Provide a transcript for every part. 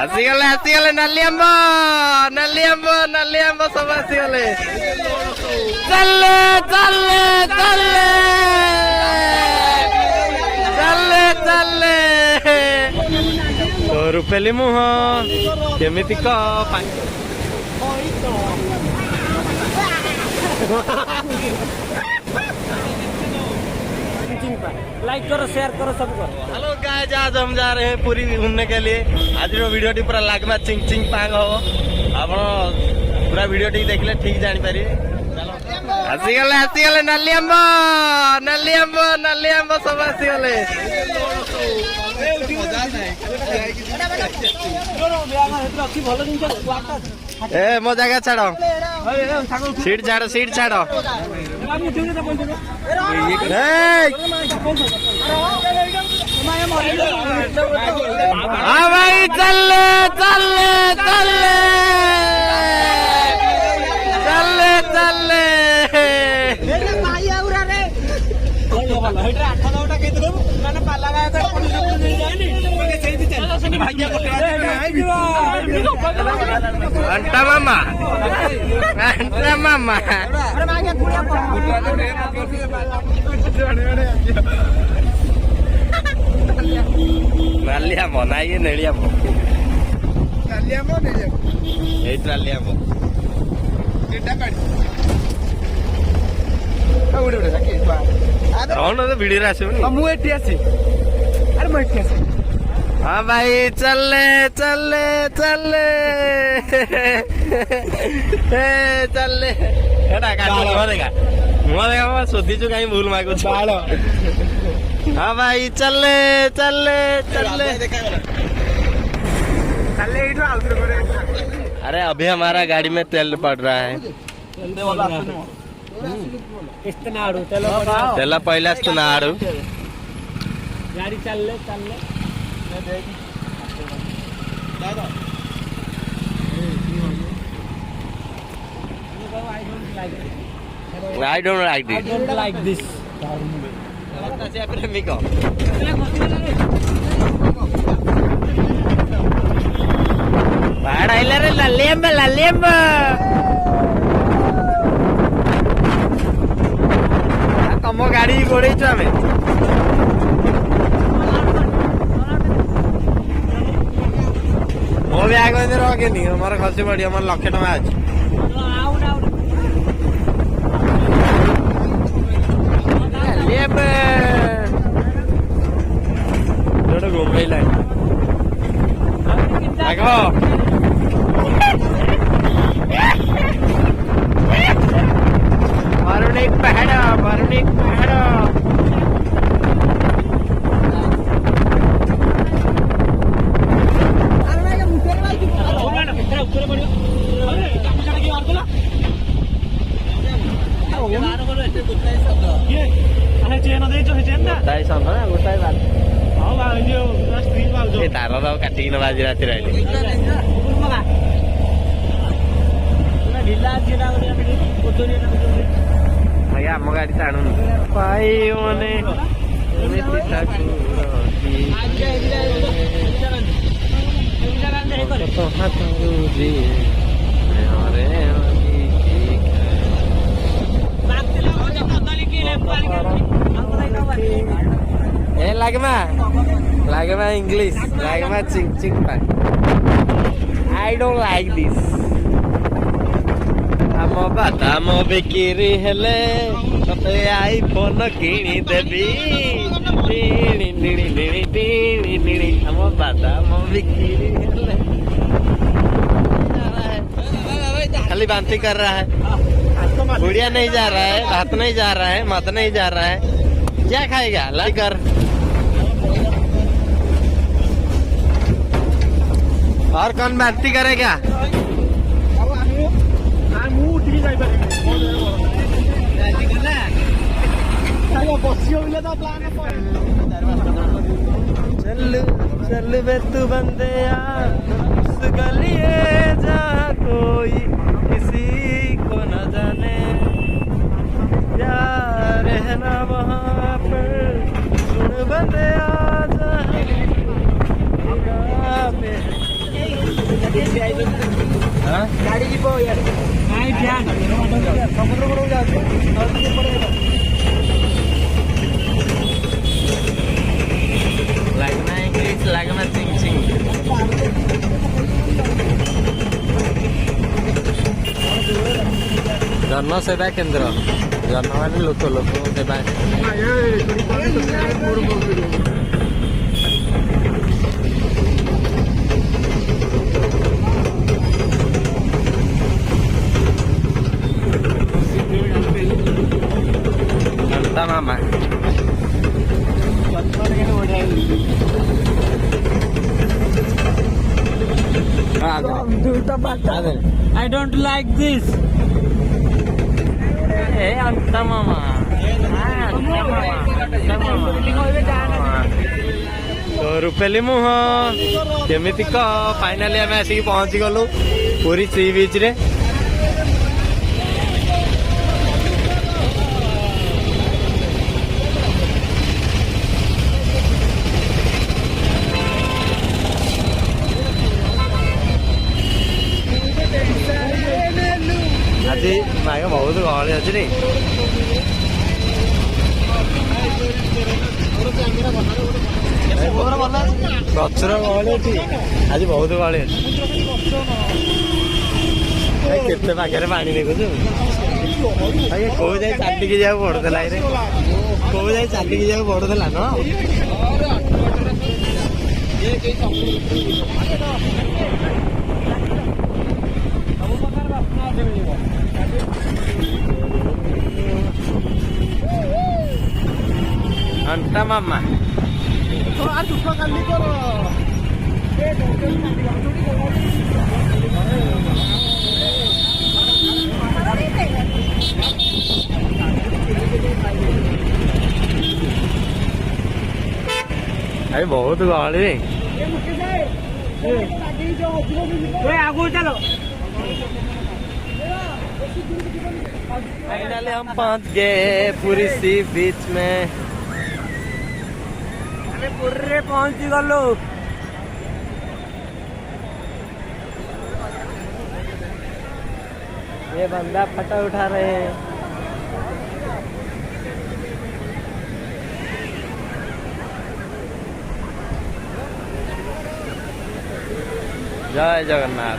ଆସିଗଲେ ନାଲି ଆମ୍ବ ସବୁ ଆସିଗଲେ। ଚାଲେ ରୁପେଲି ମୁହଁ କେମିତି लाइक करो, शेयर करो, सब करो। हेलो गाइस, आज हम जा रहे हैं पूरी घूमने के लिए। आज वीडियो टी पूरा लागमा चिंग चिंग पांग हो। आप पूरा वीडियो टी देखले ठीक जानी पारिबे। आसीगले नाली आंब सब आसीगले। ए मो जगह छाड़ो, सीट छाड़ो। हाँ भाई चल अंटा मामा नालिया मो ना ये नेड़िया मो नालिया मो भिड़ी हाँ भाई चले सोधी कहीं भूल मागू। हाँ भाई चले अरे अभी हमारा गाड़ी में तेल पड़ रहा है। तेल पहला इस्तेनाड़ू गाड़ी चल ले I don't like this. I don't like this. La lemba. Como गाड़ी गोड़े में मो भी आगे रखे नहीं हमारा खसी पड़ी हमारे लक्ष टका अच्छे घूम मारून एक पहाड़ तार काटिक बाजी राति रही आम गाड़ी टाणु भाई मैंने लागमा इंग्लिश लागमा चिंग चिंग पान। I don't like this. आम बादाम बिक्री हेले तते आईफोन किणी देबी आम बादाम बिक्री हेले खाली बांती कर रहा है। गुड़िया नहीं जा रहा है, भात नहीं जा रहा है, मत नहीं जा रहा है। क्या खाएगा लाकर और कौन बांती करेगा? चल बे तू बंदे उस गलिए जहाँ कोई किसी को न जाने, या रहना वहाँ पर सुन बंदे हाँ? ଗାଡି ଯିବ ଇଆଡେ ନାଇଁ ଧ୍ୟାନ ସମୁଦ୍ର କୂଳକୁ ଯାଉଛି लागना इंग्लिश लागना चिंग चिंग जनसेवा केन्द्र जनवाणी लोक लोक सेवा घंटा मामा I don't like this. अंता मामा तो रुपेली मुह केमिति क फाइनाली आम आसिक पहुंची गलु पूरी सी बीच रे आज माग बहुत गहली अच्छी रे गचर गहली अच्छी आज बहुत गहली अच्छी केते पाखे पानी देखुचु कौ जाए चाटिकी जाए पड़ूला कौ जाए चाटिकी जाए पड़ूला न अंटा मामा अरे बहुत गहली आगू चलो फाइनली हम पहुंच गए पूरी सी बीच में पूरे पहुंची गलु ये बंदा फोटो उठा रहे हैं जय जगन्नाथ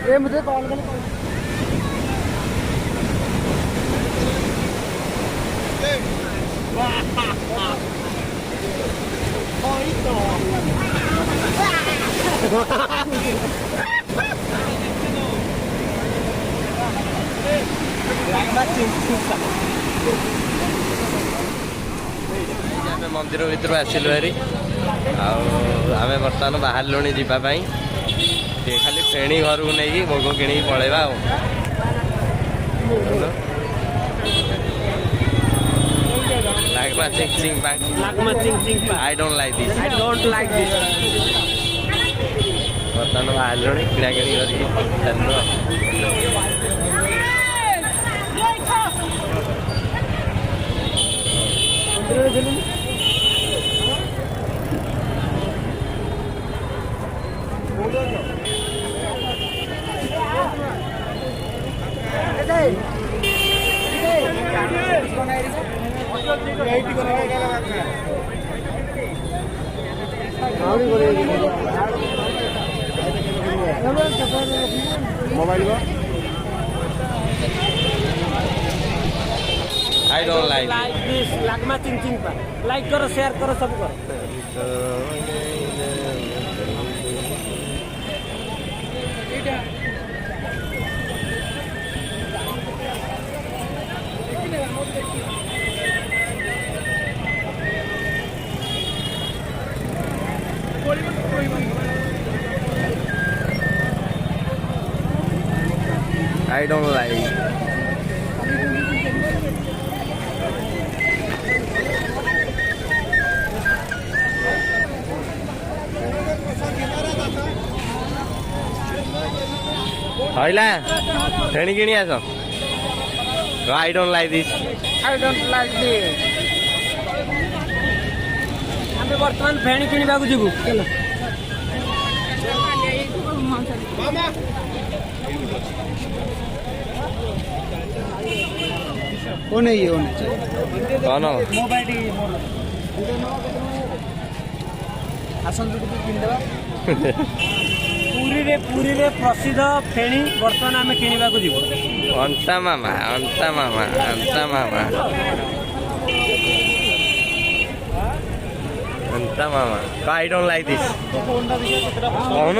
ये मुझे कॉल कर मंदिर भर आसिलु हारी आम बर्तमान बाहर जावाई खाली फेणी घर को नहीं भोग कि पलैबा लागमा चिंग चिंग पांग लागमा चिंग चिंग I don't like this I don't like this. बर्तमान बाहर किଣା किणी करके चलु mobile I don't like like this लागमा चिंग चिंग पर लाइक करो शेयर करो सब करो I don't like. Hoila, feni किणी आस. I don't like this. I don't like this. ଆମେ ବର୍ତ୍ତମାନ ଫେଣି କିଣିବାକୁ ଯିବୁ। कौन है ये कौन ପୁରୀରେ ପ୍ରସିଦ୍ଧ ଫେଣି ବର୍ତ୍ତମାନ ଆମେ କିଣିବାକୁ ଯିବୁ। अंता मामा अंता मामा अंता मामा अंता मामा आई डोंट लाइक दिस कौन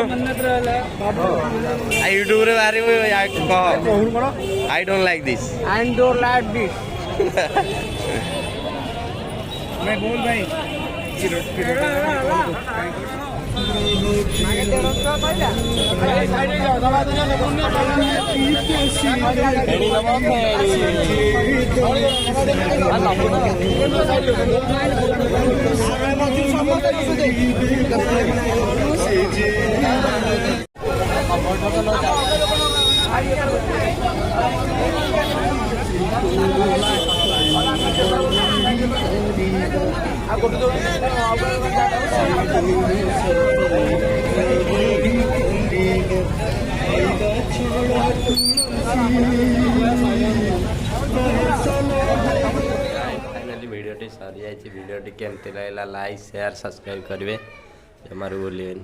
यूट्यूब रे बारे में आई don't like this and don't like this मैं बोल भाई फाइनाली भिडियोटी सरी जाइए भिडियोटी केमती लगे लाइक शेयर सब्सक्राइब करेंगे जमारू बोलिए।